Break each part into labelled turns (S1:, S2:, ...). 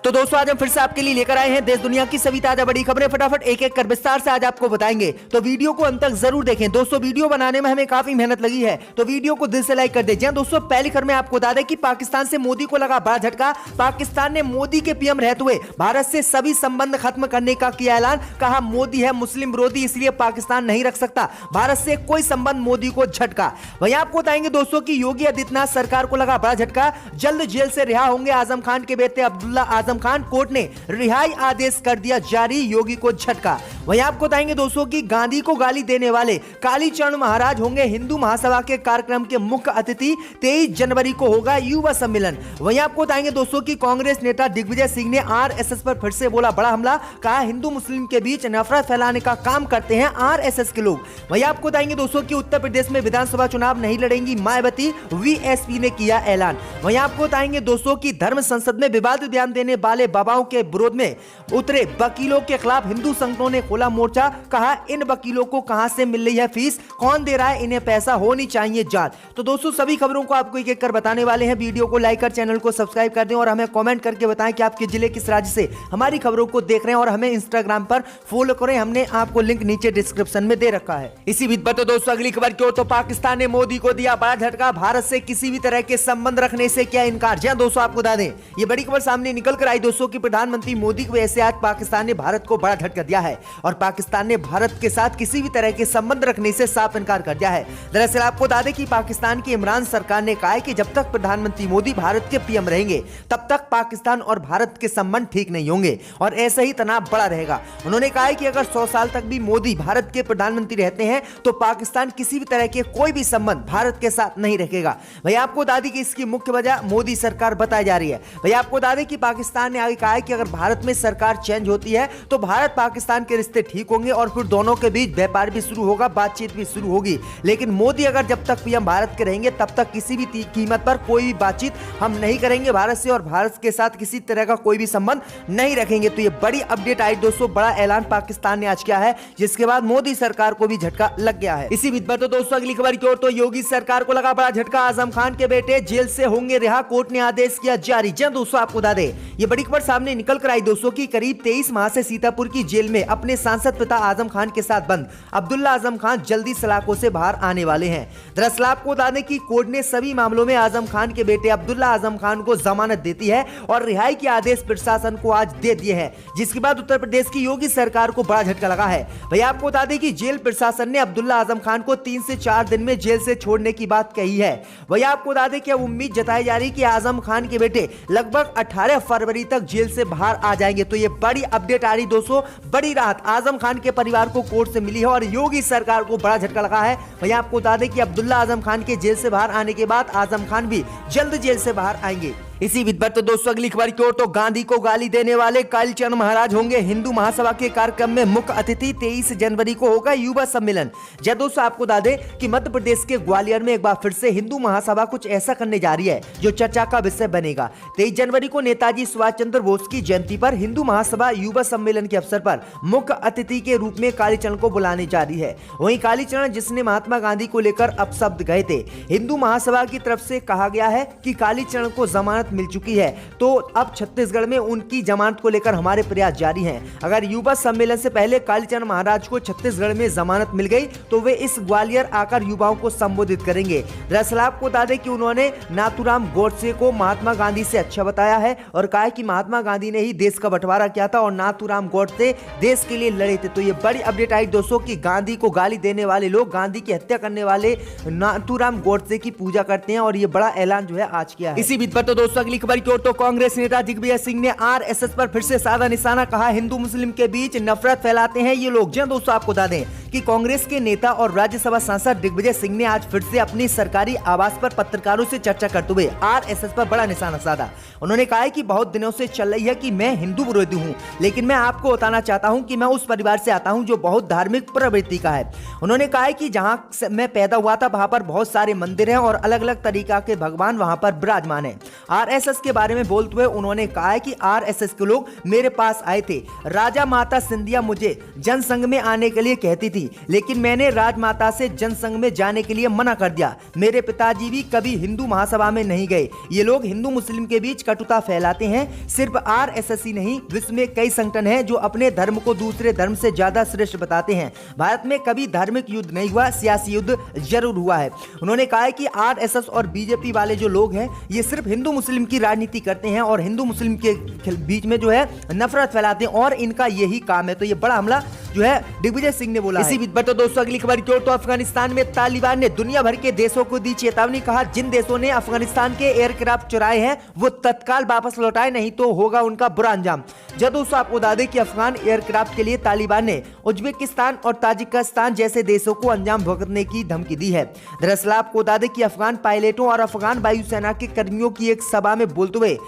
S1: तो दोस्तों आज हम फिर से आपके लिए लेकर आए हैं देश दुनिया की सभी ताजा बड़ी खबरें। फटाफट एक एक कर विस्तार से आज आपको बताएंगे, तो वीडियो को अंत तक जरूर देखें। दोस्तों वीडियो बनाने में हमें काफी मेहनत लगी है, तो वीडियो को दिल से लाइक कर दें। दोस्तों पहली खबर में आपको बता दें कि पाकिस्तान से मोदी को लगा बड़ा झटका। पाकिस्तान ने मोदी के पीएम रहते हुए भारत से सभी संबंध खत्म करने का किया ऐलान। कहा मोदी है मुस्लिम विरोधी, इसलिए पाकिस्तान नहीं रख सकता भारत से कोई संबंध। मोदी को झटका। वहीं आपको बताएंगे दोस्तों की योगी आदित्यनाथ सरकार को लगा बड़ा झटका। जल्द जेल से रिहा होंगे आजम खान के बेटे अब्दुल्ला आजम खान। कोर्ट ने रिहाई आदेश कर दिया जारी, योगी को झटका। वहीं आपको बताएंगे दोस्तों की गांधी को गाली देने वाले कालीचरण महाराज होंगे हिंदू महासभा के कार्यक्रम के मुख्य अतिथि। 23 जनवरी को होगा युवा सम्मेलन। वहीं आपको बताएंगे दोस्तों की कांग्रेस नेता दिग्विजय सिंह ने आरएसएस पर फिर से बोला बड़ा हमला। कहा हिंदू मुस्लिम के बीच नफरत फैलाने का काम करते हैं आरएसएस के लोग। वहीं आपको बताएंगे दोस्तों की उत्तर प्रदेश में विधानसभा चुनाव नहीं लड़ेंगी मायावती, वीएसपी ने किया ऐलान। वहीं आपको बताएंगे दोस्तों की धर्म संसद में विवादित बयान देने वाले बाबाओं के विरोध में उतरे वकीलों के खिलाफ हिंदू संगठनों ने खोला मोर्चा। कहा इन वकीलों को कहां से मिल रही है फीस, कौन दे रहा है, इन्हें पैसा होनी चाहिए जांच। तो दोस्तों सभी खबरों को आपको एक एक कर बताने वाले हैं। वीडियो को लाइक कर चैनल को सब्सक्राइब कर दें और हमें कमेंट करके बताएं कि आपके जिले किस राज्य से हमारी खबरों को देख रहे हैं, और हमें इंस्टाग्राम पर फॉलो करें, हमने आपको लिंक नीचे डिस्क्रिप्शन में दे रखा है। इसी बीच पर तो दोस्तों अगली खबर की ओर, तो पाकिस्तान ने मोदी को दिया बड़ा झटका। भारत से किसी भी तरह के संबंध रखने से किया इनकार। जी दोस्तों आपको बता दें ये बड़ी खबर सामने निकल कर आई दोस्तों की प्रधानमंत्री मोदी की वजह से आज पाकिस्तान ने भारत को बड़ा झटका दिया है, और पाकिस्तान ने भारत के साथ किसी भी तरह के संबंध रखने से साफ इनकार कर दिया है। दरअसल आपको बता दें कि पाकिस्तान की इमरान सरकार ने कहा है कि जब तक प्रधानमंत्री मोदी भारत के पीएम रहेंगे तब तक पाकिस्तान और भारत के संबंध ठीक नहीं होंगे और ऐसा ही तनाव बढ़ा रहेगा। उन्होंने कहा है कि अगर 100 साल तक भी मोदी भारत के प्रधानमंत्री रहते हैं तो पाकिस्तान किसी भी तरह के कोई भी संबंध भारत के साथ नहीं रखेगा। भैया आपको बता दें कि इसकी मुख्य वजह मोदी सरकार बताई जा रही है। भैया आपको बता दें कि पाकिस्तान ने आगे कहा है कि अगर भारत में सरकार चेंज होती है तो भारत पाकिस्तान के रिश्ते ठीक होंगे और फिर दोनों के बीच व्यापार भी शुरू होगा, बातचीत भी शुरू होगी। लेकिन मोदी अगर जब तक पीएम भारत के रहेंगे तब तक किसी भी कीमत पर कोई भी बातचीत हम नहीं करेंगे भारत से, और भारत के साथ किसी तरह का कोई भी संबंध नहीं रखेंगे। तो ये बड़ी अपडेट आई दोस्तों, बड़ा ऐलान पाकिस्तान ने आज किया है, जिसके बाद मोदी सरकार को भी झटका लग गया है। इसी बीच पर तो दोस्तों अगली खबर की ओर, तो योगी सरकार को लगा बड़ा झटका। आजम खान के बेटे जेल से होंगे रिहा, कोर्ट ने आदेश किया जारी। जी दोस्तों आपको बता दें ये बड़ी खबर सामने निकल कर आई दोस्तों की करीब 23 माह से सीतापुर की जेल में अपने सांसद पिता आजम खान के साथ बंद अब्दुल्ला आजम खान जल्दी सलाखों से बाहर आने वाले हैं। दरअसल आपको बता दें कि कोर्ट ने सभी मामलों में आजम खान के बेटे अब्दुल्ला आजम खान को जमानत देती है और रिहाई के आदेश प्रशासन को आज दे दिए हैं, जिसके बाद उत्तर प्रदेश की योगी सरकार को बड़ा झटका लगा है। भैया आपको बता दें कि जेल प्रशासन ने अब्दुल्ला आजम खान को 3 से 4 दिन में जेल से छोड़ने की बात कही है। भैया आपको बता दें कि अब उम्मीद जताई जा रही कि आजम खान के बेटे लगभग 18 फरवरी तक जेल से बाहर आ जाएंगे। तो ये बड़ी अपडेट आ रही दोस्तों, बड़ी राहत आजम खान के परिवार को कोर्ट से मिली है और योगी सरकार को बड़ा झटका लगा है। भैया आपको बता दें कि अब्दुल्ला आजम खान के जेल से बाहर आने के बाद आजम खान भी जल्द जेल से बाहर आएंगे। इसी बीच पर तो दोस्तों अगली खबर की ओर, तो गांधी को गाली देने वाले कालीचरण महाराज होंगे हिंदू महासभा के कार्यक्रम में मुख्य अतिथि। 23 जनवरी को होगा युवा सम्मेलन। जय दोस्तों आपको बता दें कि मध्य प्रदेश के ग्वालियर में एक बार फिर से हिंदू महासभा कुछ ऐसा करने जा रही है जो चर्चा का विषय बनेगा। 23 जनवरी को नेताजी सुभाष चंद्र बोस की जयंती पर हिंदू महासभा युवा सम्मेलन के अवसर पर मुख्य अतिथि के रूप में कालीचरण को बुलाने जा रही है। वहीं कालीचरण जिसने महात्मा गांधी को लेकर अपशब्द गए थे, हिंदू महासभा की तरफ से कहा गया है कि कालीचरण को जमानत मिल चुकी है, तो अब छत्तीसगढ़ में उनकी जमानत को लेकर हमारे प्रयास जारी हैं। अगर युवा सम्मेलन से पहले कालीचरण महाराज को छत्तीसगढ़ में जमानत मिल गई तो वे इस ग्वालियर आकर युवाओं को संबोधित करेंगे। दरअसल आपको बता दें कि उन्होंने नाथूराम गोडसे को महात्मा गांधी से अच्छा बताया है और कहा है कि महात्मा गांधी ने ही देश का बंटवारा किया था और नाथूराम गोडसे देश के लिए लड़े थे। तो ये बड़ी अपडेट आई दोस्तों कि गांधी को गाली देने वाले लोग गांधी की हत्या करने वाले नाथूराम गोडसे की पूजा करते हैं, और ये बड़ा ऐलान जो है आज किया है। इसी बीच पर तो दोस्तों अगली खबर की ओर, तो कांग्रेस नेता दिग्विजय सिंह ने आरएसएस पर फिर से साधा निशाना। कहा हिंदू मुस्लिम के बीच नफरत फैलाते हैं ये लोग। जी दोस्तों आपको बता दें कि कांग्रेस के नेता और राज्यसभा सांसद दिग्विजय सिंह ने आज फिर से अपनी सरकारी आवास पर पत्रकारों से चर्चा करते हुए आरएसएस पर बड़ा निशाना साधा। उन्होंने कहा है कि बहुत दिनों से चल रही है कि मैं हिंदू विरोधी हूं, लेकिन मैं आपको बताना चाहता हूं कि मैं उस परिवार से आता हूं जो बहुत धार्मिक प्रवृत्ति का है। उन्होंने कहा है कि जहां मैं पैदा हुआ था वहां पर बहुत सारे मंदिर हैं और अलग अलग तरीका के भगवान वहां पर विराजमान है। आरएसएस के बारे में बोलते हुए उन्होंने कहा है कि आरएसएस के लोग मेरे पास आए थे। राजा माता सिंधिया मुझे जनसंघ में आने के लिए कहती थी, नहीं, लेकिन मैंने राजमाता से जनसंघ में जाने के लिए मना कर दिया। मेरे पिताजी भी कभी हिंदू महासभा में नहीं गए। ये लोग हिंदू मुस्लिम के बीच कटुता फैलाते हैं। सिर्फ आरएसएस ही नहीं, विश्व में कई संगठन हैं जो अपने धर्म को दूसरे धर्म से ज्यादा श्रेष्ठ बताते हैं। भारत में कभी धार्मिक युद्ध नहीं हुआ, सियासी युद्ध जरूर हुआ है। उन्होंने कहा है कि आरएसएस और बीजेपी वाले जो लोग हैं ये सिर्फ हिंदू मुस्लिम की राजनीति करते हैं और हिंदू मुस्लिम के बीच में जो है नफरत फैलाते हैं और इनका यही काम है। तो ये बड़ा हमला जो है दिग्विजय सिंह ने बोला। इसी बीच पर तो दोस्तों अगली खबर की ओर, तो अफगानिस्तान में तालिबान ने दुनिया भर के देशों को दी चेतावनी। कहा जिन देशों ने अफगानिस्तान के एयरक्राफ्ट चुराए हैं वो तत्काल वापस लौटाए, नहीं तो होगा उनका बुरा अंजाम। जब दोस्तों आपको बता दें कि अफगान एयरक्राफ्ट के लिए तालिबान ने उज्बेकिस्तान और ताजिकिस्तान जैसे देशों को अंजाम भुगतने की धमकी दी है। दरअसल आपको बता दें कि अफगान पायलटों और अफगान वायुसेना के कर्मियों की एक सभा में बोलते हुए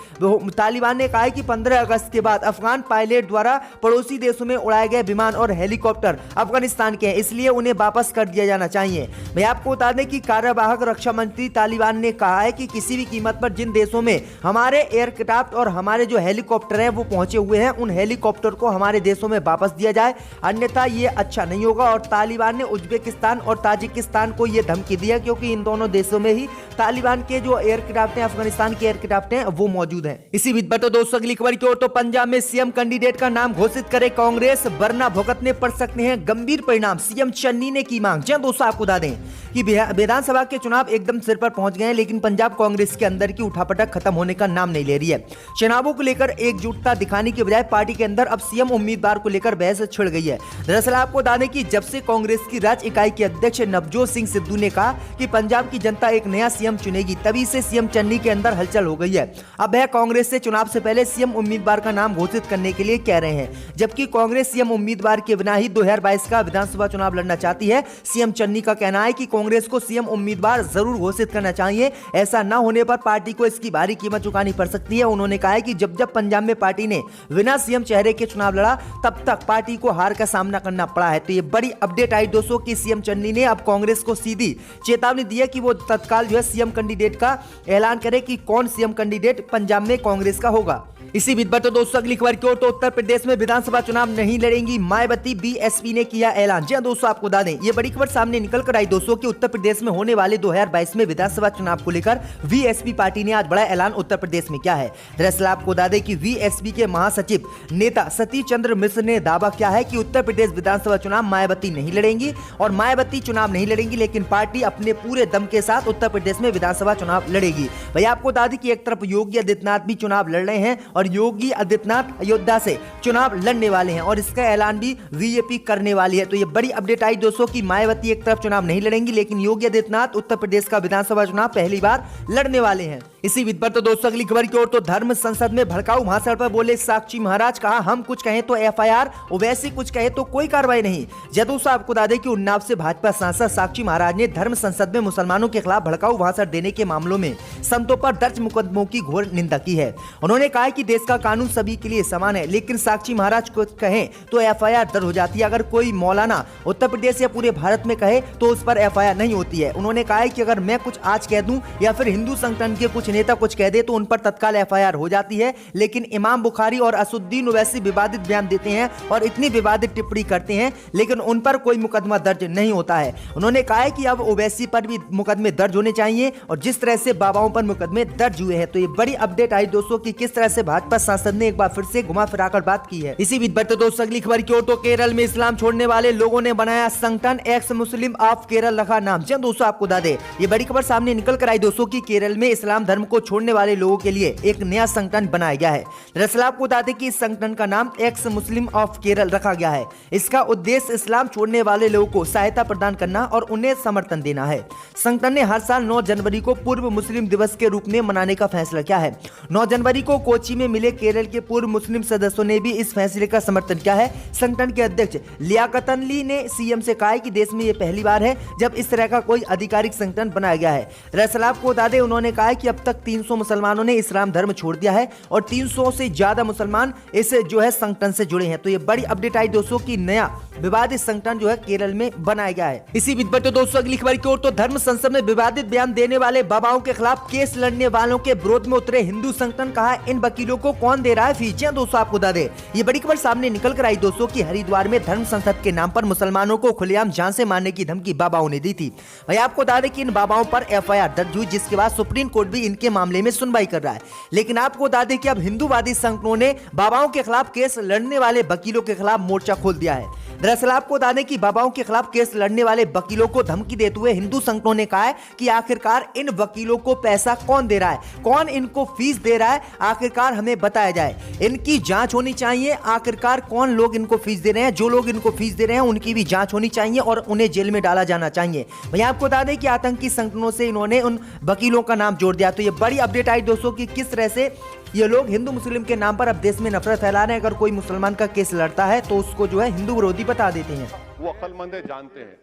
S1: तालिबान ने कहा है कि 15 अगस्त के बाद अफगान पायलट द्वारा पड़ोसी देशों में उड़ाए गए विमान और हेलीकॉप्टर अफगानिस्तान के हैं, इसलिए उन्हें वापस कर दिया जाना चाहिए। मैं आपको बता दें कि कार्यवाहक रक्षा मंत्री तालिबान ने कहा है कि किसी भी कीमत पर जिन देशों में हमारे एयरक्राफ्ट और हमारे जो हेलीकॉप्टर हैं वो पहुंचे हुए हैं, उन हेलीकॉप्टर को हमारे देशों में वापस दिया जाए, अन्यथा ये अच्छा नहीं होगा। और तालिबान ने उज्बेकिस्तान और ताजिकिस्तान को यह धमकी दी है क्योंकि इन दोनों देशों में ही तालिबान के जो एयरक्राफ्ट हैं, अफगानिस्तान के एयरक्राफ्ट हैं, वो मौजूद हैं। इसी बीच पर तो दोस्तों अगली खबर की ओर, तो पंजाब में सीएम कैंडिडेट का नाम घोषित करे कांग्रेस, वरना भुगतने पड़ सकते हैं गंभीर परिणाम, सीएम चन्नी ने की मांग। जी दोस्तों आपको बता दें कि विधानसभा के चुनाव एकदम सिर पर पहुंच गए हैं, लेकिन पंजाब कांग्रेस के अंदर की उठापटक खत्म होने का नाम नहीं ले रही है। चुनावों को लेकर एकजुटता दिखाने के बजाय पार्टी के अंदर अब सीएम उम्मीदवार को लेकर बहस छिड़ गई है। दरअसल आपको बता दें कि जब से कांग्रेस की राज्य इकाई के अध्यक्ष नवजोत सिंह सिद्धू ने कहा कि पंजाब की जनता एक नया सीएम चुनेगी, तभी से सीएम चन्नी के अंदर हलचल हो गई है। अब वह कांग्रेस से चुनाव से पहले सीएम उम्मीदवार का नाम घोषित करने के लिए कह रहे हैं, जबकि कांग्रेस सीएम उम्मीदवार के बिना ही 2022 का विधानसभा चुनाव लड़ना चाहती है। सीएम चन्नी का कहना है कि कांग्रेस को सीएम उम्मीदवार जरूर घोषित करना चाहिए, ऐसा न होने पर पार्टी को इसकी भारी कीमत चुकानी पड़ सकती है। उन्होंने कहा है कि जब जब पंजाब में पार्टी ने बिना सीएम चेहरे के चुनाव लड़ा, तब तक पार्टी को हार का सामना करना पड़ा है। तो ये बड़ी अपडेट आई दोस्तों कि सीएम चन्नी ने अब कांग्रेस को सीधी चेतावनी दी है कि वो तत्काल जो है सीएम कैंडिडेट का ऐलान करे कि कौन सीएम कैंडिडेट पंजाब में कांग्रेस का होगा। इसी बीच पर तो दोस्तों अगली खबर की ओर, तो उत्तर प्रदेश में विधानसभा चुनाव नहीं लड़ेंगी मायावती, बीएसपी ने किया ऐलान। जी दोस्तों आपको बता दें ये बड़ी खबर सामने निकल कर आई दोस्तों कि उत्तर प्रदेश में होने वाले 2022 में विधानसभा चुनाव को लेकर वीएसपी पार्टी ने आज बड़ा ऐलान उत्तर प्रदेश में किया है। दरअसल आपको बता दें कि वीएसपी के महासचिव नेता सतीश चंद्र मिश्र ने दावा किया है कि उत्तर प्रदेश विधानसभा चुनाव मायावती नहीं लड़ेंगी और मायावती चुनाव नहीं लड़ेंगी, लेकिन पार्टी अपने पूरे दम के साथ उत्तर प्रदेश में विधानसभा चुनाव लड़ेगी। भैया आपको बता दें कि एक तरफ योगी आदित्यनाथ भी चुनाव लड़ रहे हैं और योगी आदित्यनाथ अयोध्या से चुनाव लड़ने वाले हैं और इसका ऐलान भी बीजेपी करने वाली है। तो ये बड़ी अपडेट आई दोस्तों कि मायावती एक तरफ चुनाव नहीं लड़ेंगी, लेकिन योगी आदित्यनाथ उत्तर प्रदेश का विधानसभा चुनाव पहली बार लड़ने वाले हैं। इसी बीच पर तो दोस्तों अगली खबर की ओर, तो धर्म संसद में भड़काऊ भाषण पर बोले साक्षी महाराज। कहा हम कुछ कहें तो एफआईआर, ओवैसी कुछ कहे तो कोई कार्रवाई नहीं। जदू साहब को बता दें कि उन्नाव से भाजपा सांसद साक्षी महाराज ने धर्म संसद में मुसलमानों के खिलाफ भड़काऊ भाषण देने के मामलों में संतों पर दर्ज मुकदमों की घोर निंदा की है। उन्होंने कहा कि देश का कानून सभी के लिए समान है, लेकिन साक्षी महाराज को कहें तो एफआईआर दर्ज हो जाती है। अगर कोई मौलाना उत्तर प्रदेश या पूरे भारत में कहे तो उस पर एफआईआर नहीं होती है। उन्होंने कहा है कि अगर मैं कुछ आज कह दूं या फिर हिंदू संगठन के कुछ नेता कुछ कह दे तो उन पर तत्काल एफआईआर हो जाती है, लेकिन इमाम बुखारी और असुद्दीन ओवैसी विवादित बयान देते हैं और इतनी विवादित टिप्पणी करते हैं, लेकिन उन पर कोई मुकदमा दर्ज नहीं होता है। उन्होंने कहा है कि अब ओवैसी पर भी मुकदमे दर्ज होने चाहिए और जिस तरह से बाबाओं पर मुकदमे दर्ज हुए हैं। तो ये बड़ी अपडेट आई दोस्तों कि किस तरह से भाजपा सांसद ने एक बार फिर से घुमा फिराकर बात की है। इसी बीच बढ़ते दोस्तों अगली खबर की ओर, तो केरल में इस्लाम छोड़ने वाले लोगों ने बनाया संगठन एक्स मुस्लिम ऑफ केरल रखा नाम। जी दोस्तों आपको बता दें ये बड़ी खबर सामने निकल कर आई दोस्तों कि केरल में इस्लाम धर्म को छोड़ने वाले लोगों के लिए एक नया संगठन बनाया गया है। दरअसल आपको बता दें कि इस संगठन का नाम एक्स मुस्लिम ऑफ केरल रखा गया है। इसका उद्देश्य इस्लाम छोड़ने वाले लोगों को सहायता प्रदान करना और उन्हें समर्थन देना है। संगठन ने हर साल 9 जनवरी को पूर्व मुस्लिम दिवस के रूप में मनाने का फैसला किया है। 9 जनवरी को कोची में मिले केरल के पूर्व मुस्लिम सदस्यों ने भी इस फैसले का समर्थन किया है। संगठन के अध्यक्ष लियाकत अली ने सीएम से कहा कि देश में यह पहली बार है जब इस तरह का कोई आधिकारिक संगठन बनाया गया है। दरअसल आपको बता दें उन्होंने कहा कि अब तक 300 मुसलमानों ने इस्लाम धर्म छोड़ दिया है और 300 से ज्यादा मुसलमान इस जो है संगठन से जुड़े हैं। तो ये बड़ी अपडेट आई दोस्तों कि नया विवादित संगठन जो है केरल में बनाया गया है। इसी बीच बढ़ते दोस्तों अगली खबर की ओर, तो धर्म संसद में विवादित बयान देने वाले बाबाओं के खिलाफ केस लड़ने वालों के विरोध में उतरे हिंदू संगठन, कहा इन वकीलों को कौन दे रहा है फीस। दोस्तों आपको बता दें, ये बड़ी खबर सामने निकल कर आई दोस्तों की हरिद्वार में धर्म संसद के नाम पर मुसलमानों को खुलेआम जान से मारने की धमकी बाबाओं ने दी थी। वहीं आपको बता दें कि इन बाबाओं पर एफआईआर दर्ज हुई, जिसके बाद सुप्रीम कोर्ट भी इनके मामले में सुनवाई कर रहा है। लेकिन आपको बता दें कि अब हिंदूवादी संगठनों ने बाबाओं के खिलाफ केस लड़ने वाले वकीलों के खिलाफ मोर्चा खोल दिया है। दरअसल आपको बता दें कि बाबाओं के खिलाफ केस लड़ने वाले वकीलों को धमकी देते हुए हिंदू संगठनों ने कहा है कि आखिरकार इन वकीलों को पैसा कौन दे रहा है, कौन इनको फीस दे रहा है, आखिरकार हमें बताया जाए। इनकी जांच होनी चाहिए, आखिरकार कौन लोग इनको फीस दे रहे हैं। जो लोग इनको फीस दे रहे हैं उनकी भी जांच होनी चाहिए और उन्हें जेल में डाला जाना चाहिए। वहीं आपको बता दें कि आतंकी संगठनों से इन्होंने उन वकीलों का नाम जोड़ दिया। तो ये बड़ी अपडेट आई दोस्तों कि किस तरह से ये लोग हिंदू मुस्लिम के नाम पर अब देश में नफरत फैला रहे हैं। अगर कोई मुसलमान का केस लड़ता है तो उसको जो है हिंदू विरोधी बता देते हैं।
S2: वो अक्लमंद है, जानते हैं,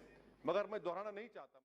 S2: मगर मैं दोहराना नहीं चाहता।